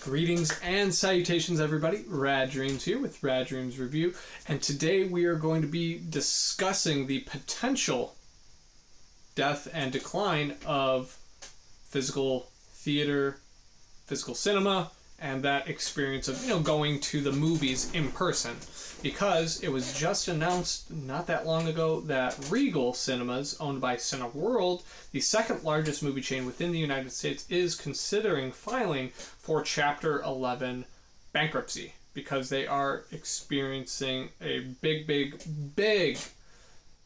Greetings and salutations, everybody. Rad Dreams here with Rad Dreams Review, and today we are going to be discussing the potential death and decline of physical theater, physical cinema, and that experience of going to the movies in person, because it was just announced not that long ago that Regal Cinemas, owned by Cineworld, the second largest movie chain within the United States, is considering filing for Chapter 11 bankruptcy because they are experiencing a big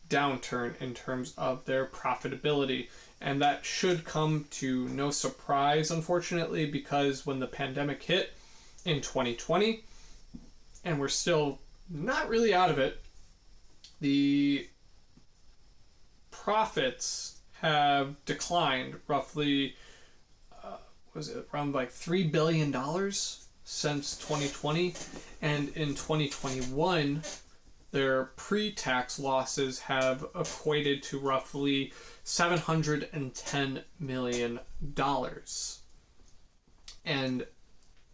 downturn in terms of their profitability. And that should come to no surprise, unfortunately, because when the pandemic hit in 2020, and we're still not really out of it, the profits have declined roughly, around like $3 billion since 2020. And in 2021, their pre-tax losses have equated to roughly $710 million. And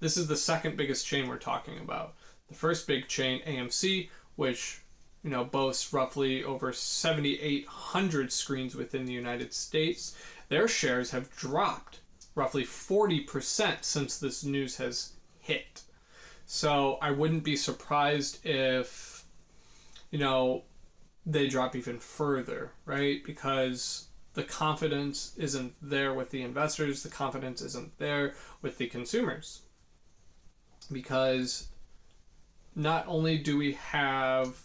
this is the second biggest chain we're talking about. The first big chain, AMC, which boasts roughly over 7,800 screens within the United States, their shares have dropped roughly 40% since this news has hit. So I wouldn't be surprised if they drop even further, right? Because the confidence isn't there with the investors, the confidence isn't there with the consumers. Because not only do we have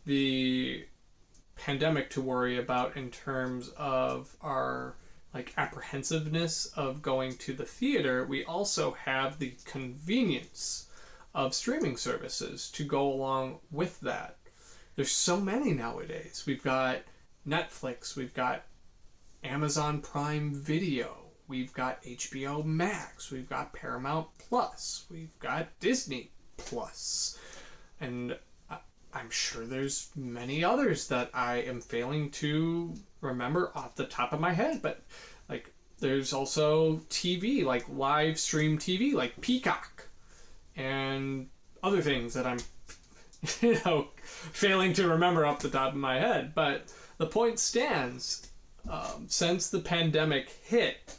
the pandemic to worry about in terms of our apprehensiveness of going to the theater, we also have the convenience of streaming services to go along with that. There's so many nowadays. We've got Netflix, we've got Amazon Prime Video, we've got HBO Max, we've got Paramount Plus, we've got Disney Plus, and I'm sure there's many others that I am failing to remember off the top of my head, but there's also TV, live stream TV, like Peacock, and other things that I'm failing to remember off the top of my head. But the point stands, since the pandemic hit,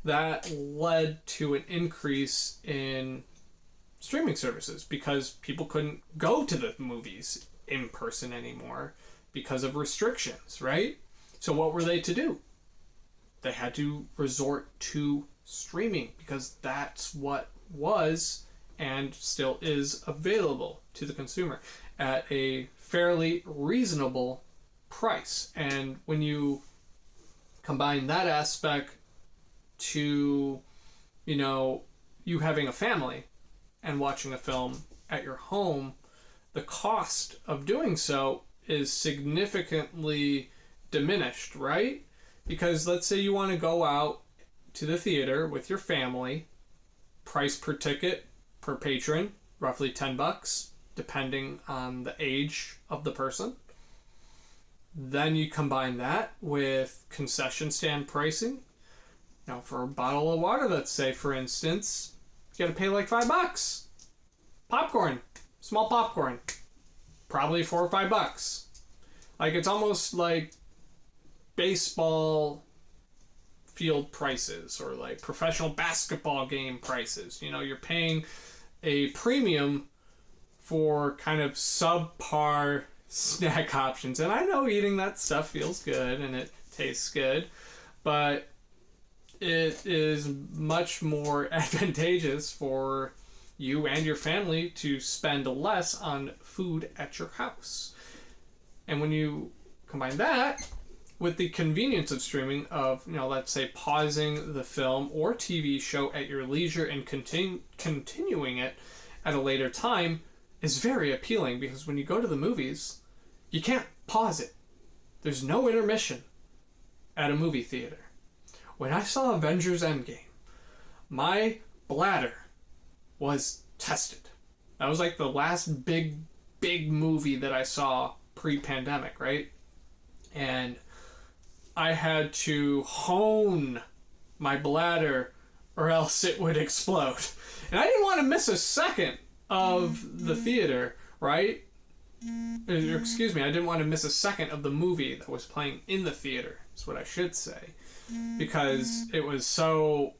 that led to an increase in streaming services because people couldn't go to the movies in person anymore because of restrictions, right? So what were they to do? They had to resort to streaming because that's what was and still is available to the consumer at a fairly reasonable price. And when you combine that aspect to, you having a family and watching a film at your home, the cost of doing so is significantly diminished, right? Because let's say you want to go out to the theater with your family, price per ticket per patron, roughly $10, depending on the age of the person. Then you combine that with concession stand pricing. Now, for a bottle of water, let's say, for instance, you got to pay like $5. Popcorn, small popcorn, probably $4 or $5. It's almost like baseball field prices or professional basketball game prices. You're paying a premium for kind of subpar snack options. And I know eating that stuff feels good and it tastes good, but it is much more advantageous for you and your family to spend less on food at your house. And when you combine that with the convenience of streaming, of let's say pausing the film or TV show at your leisure and continuing it at a later time, is very appealing. Because when you go to the movies, you can't pause it. There's no intermission at a movie theater. When I saw Avengers Endgame, my bladder was tested. That was the last big movie that I saw pre-pandemic, right? And I had to hone my bladder or else it would explode. And I didn't want to miss a second of the theater, right? Excuse me, I didn't want to miss a second of the movie that was playing in the theater, is what I should say. Because it was so,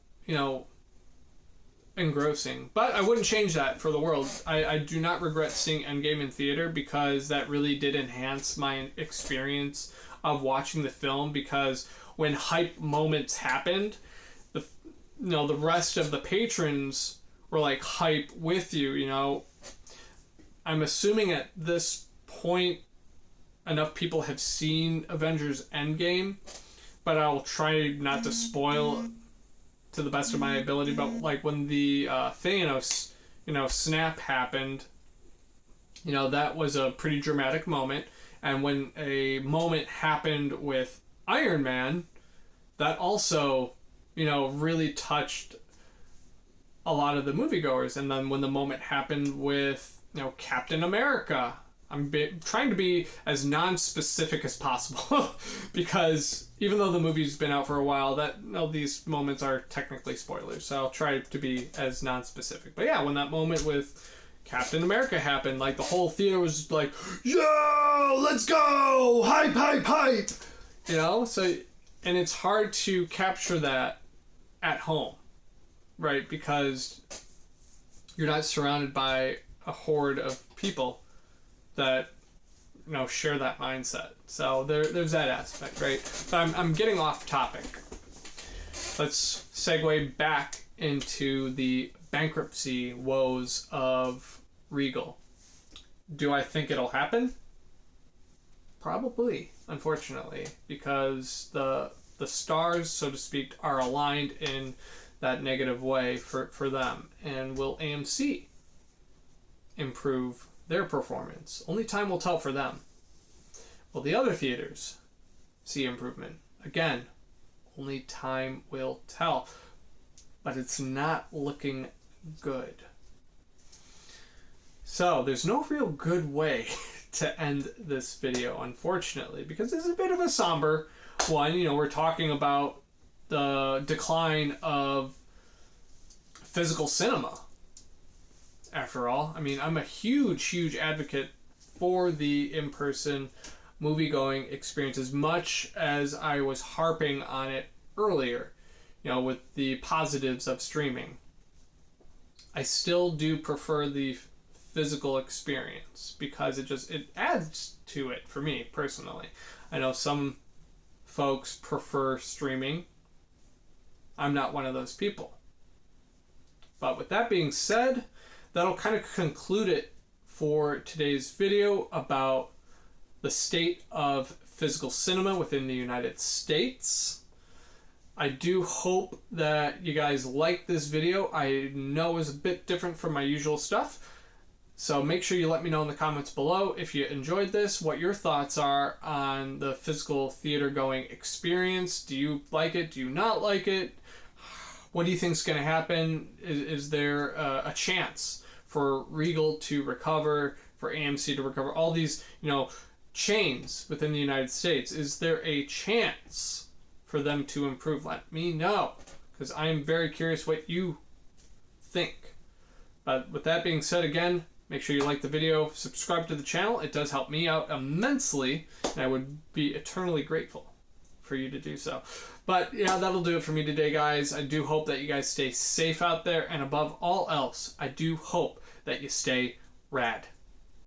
engrossing. But I wouldn't change that for the world. I do not regret seeing Endgame in theater, because that really did enhance my experience of watching the film, because when hype moments happened, the rest of the patrons were like hype with you. I'm assuming at this point enough people have seen Avengers Endgame, but I'll try not to spoil to the best of my ability. But like when the Thanos snap happened, that was a pretty dramatic moment. And when a moment happened with Iron Man, that also really touched a lot of the moviegoers. And then when the moment happened with Captain America, I'm trying to be as non-specific as possible because even though the movie's been out for a while, these moments are technically spoilers, so I'll try to be as non-specific. But yeah, when that moment with Captain America happened, like the whole theater was like, "Yo, let's go! Hype, hype, hype!" So, and it's hard to capture that at home, right? Because you're not surrounded by a horde of people that share that mindset. So there's that aspect, right? But I'm getting off topic. Let's segue back into the bankruptcy woes of Regal. Do I think it'll happen? Probably, unfortunately, because the stars, so to speak, are aligned in that negative way for them. And will AMC improve their performance? Only time will tell for them. Will the other theaters see improvement? Again, only time will tell. But it's not looking good. So there's no real good way to end this video, unfortunately, because it's a bit of a somber one. We're talking about the decline of physical cinema. After all, I'm a huge advocate for the in-person movie-going experience, as much as I was harping on it earlier, with the positives of streaming. I still do prefer the physical experience because it adds to it for me personally. I know some folks prefer streaming. I'm not one of those people. But with that being said, that'll kind of conclude it for today's video about the state of physical cinema within the United States. I do hope that you guys like this video. I know it's a bit different from my usual stuff. So make sure you let me know in the comments below if you enjoyed this, what your thoughts are on the physical theater going experience. Do you like it? Do you not like it? What do you think is going to happen? Is there a chance for Regal to recover, for AMC to recover? All these, chains within the United States. Is there a chance for them to improve? Let me know, because I am very curious what you think. But with that being said, again, make sure you like the video, subscribe to the channel. It does help me out immensely, and I would be eternally grateful for you to do so. But yeah, that'll do it for me today, guys. I do hope that you guys stay safe out there, and above all else, I do hope that you stay rad.